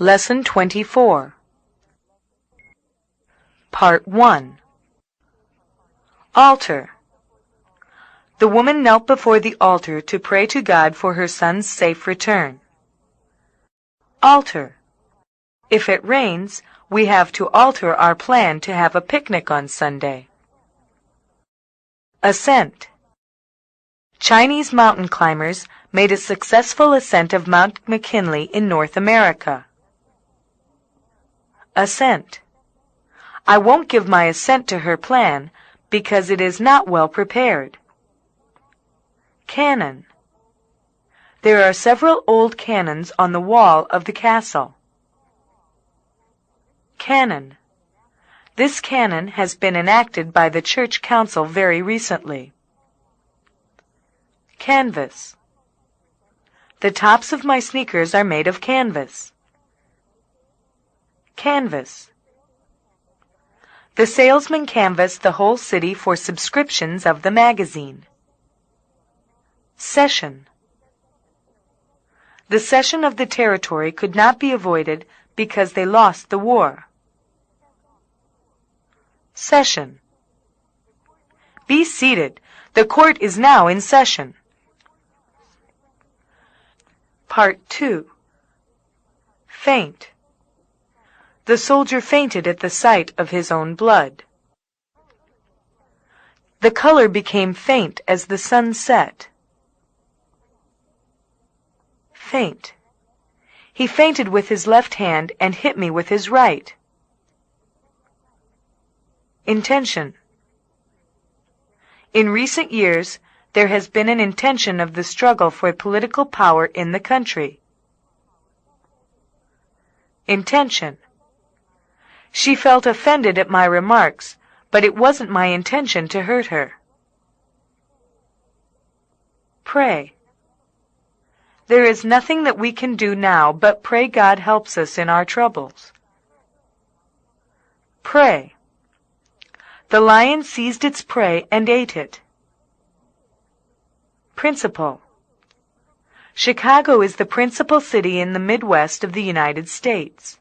Lesson 24. Part 1. Altar. The woman knelt before the altar to pray to God for her son's safe return. Altar. If it rains, we have to alter our plan to have a picnic on Sunday. Ascent. Chinese mountain climbers made a successful ascent of Mount McKinley in North America. Assent. I won't give my assent to her plan because it is not well prepared. Cannon. There are several old cannons on the wall of the castle. Canon. This canon has been enacted by the Church Council very recently. Canvas. The tops of my sneakers are made of canvas. Canvas. The salesman canvassed the whole city for subscriptions of the magazine. Cession. The cession of the territory could not be avoided because they lost the war. Session. Be seated. The court is now in session. Part 2. Faint. The soldier fainted at the sight of his own blood. The color became faint as the sun set. Faint. He fainted with his left hand and hit me with his right. Intention. In recent years, there has been an intention of the struggle for political power in the country. Intention. She felt offended at my remarks, but it wasn't my intention to hurt her. Pray. There is nothing that we can do now but pray God helps us in our troubles. Pray. The lion seized its prey and ate it. Principal. Chicago is the principal city in the Midwest of the United States.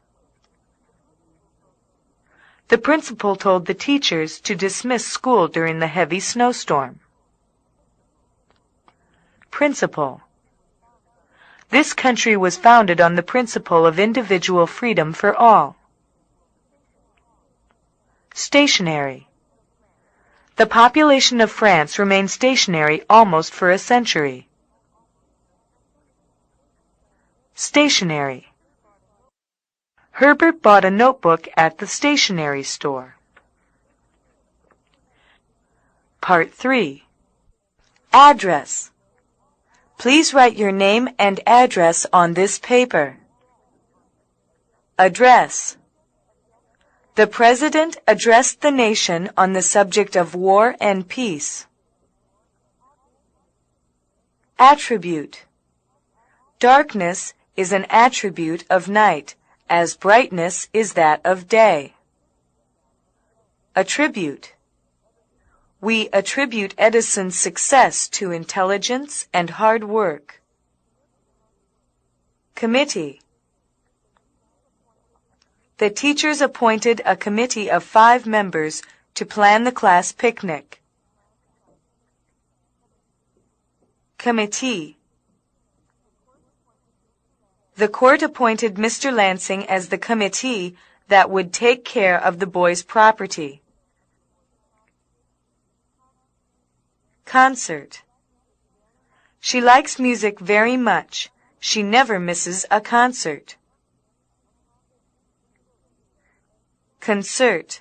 The principal told the teachers to dismiss school during the heavy snowstorm. Principle. This country was founded on the principle of individual freedom for all. Stationary. The population of France remained stationary almost for a century. Stationary. Herbert bought a notebook at the stationery store. Part 3. Address. Please write your name and address on this paper. Address. The President addressed the nation on the subject of war and peace. Attribute. Darkness is an attribute of night, as brightness is that of day. Attribute. We attribute Edison's success to intelligence and hard work. Committee. The teachers appointed a committee of 5 members to plan the class picnic. Committee. The court appointed Mr. Lansing as the committee that would take care of the boys' property. Concert. She likes music very much. She never misses a concert. Concert.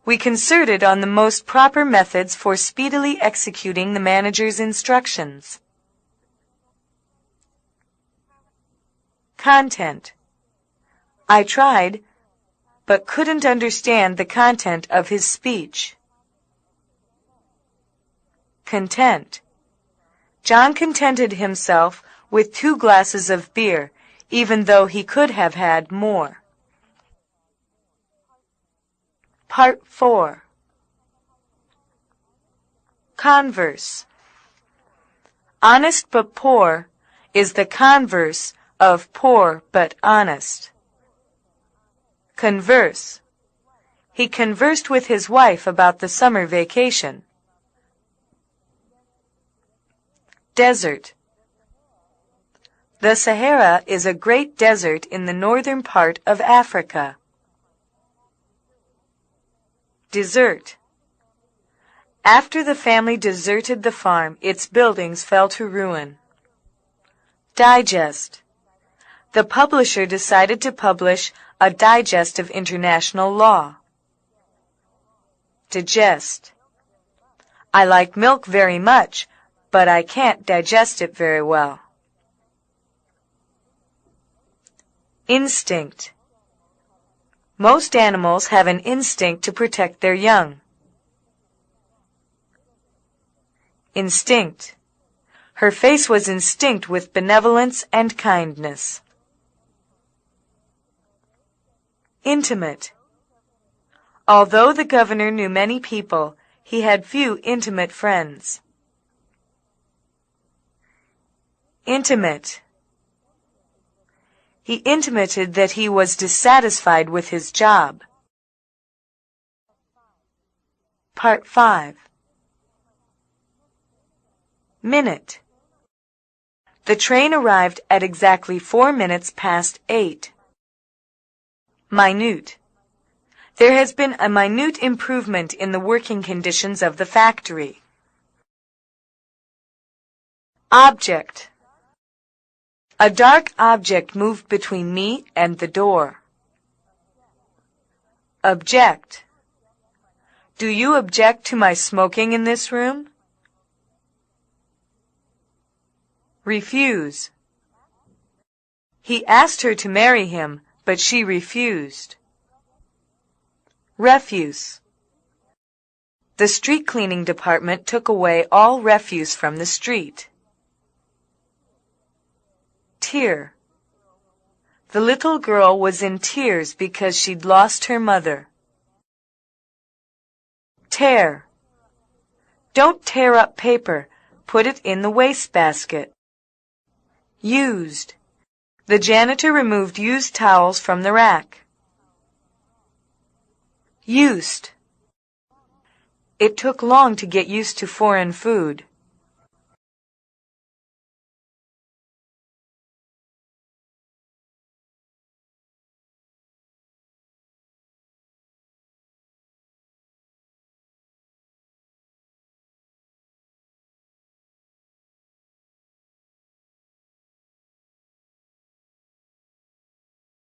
We concerted on the most proper methods for speedily executing the manager's instructions. Content. I tried, but couldn't understand the content of his speech. Content. John contented himself with 2 glasses of beer, even though he could have had more. Part 4. Converse. Honest but poor is the converse of poor but honest. Converse. He conversed with his wife about the summer vacation. Desert. The Sahara is a great desert in the northern part of Africa. Desert. After the family deserted the farm, its buildings fell to ruin. Digest. The publisher decided to publish a digest of international law. Digest. I like milk very much, but I can't digest it very well. Instinct. Most animals have an instinct to protect their young. Instinct. Her face was instinct with benevolence and kindness. Intimate. Although the governor knew many people, he had few intimate friends. Intimate. He intimated that he was dissatisfied with his job. Part 5. Minute. The train arrived at exactly 4 minutes past 8. Minute. There has been a minute improvement in the working conditions of the factory. Object. A dark object moved between me and the door. Object. Do you object to my smoking in this room? Refuse. He asked her to marry him, but she refused. Refuse. The street cleaning department took away all refuse from the street. Tear. The little girl was in tears because she'd lost her mother. Tear. Don't tear up paper. Put it in the wastebasket. Used. The janitor removed used towels from the rack. Used. It took long to get used to foreign food.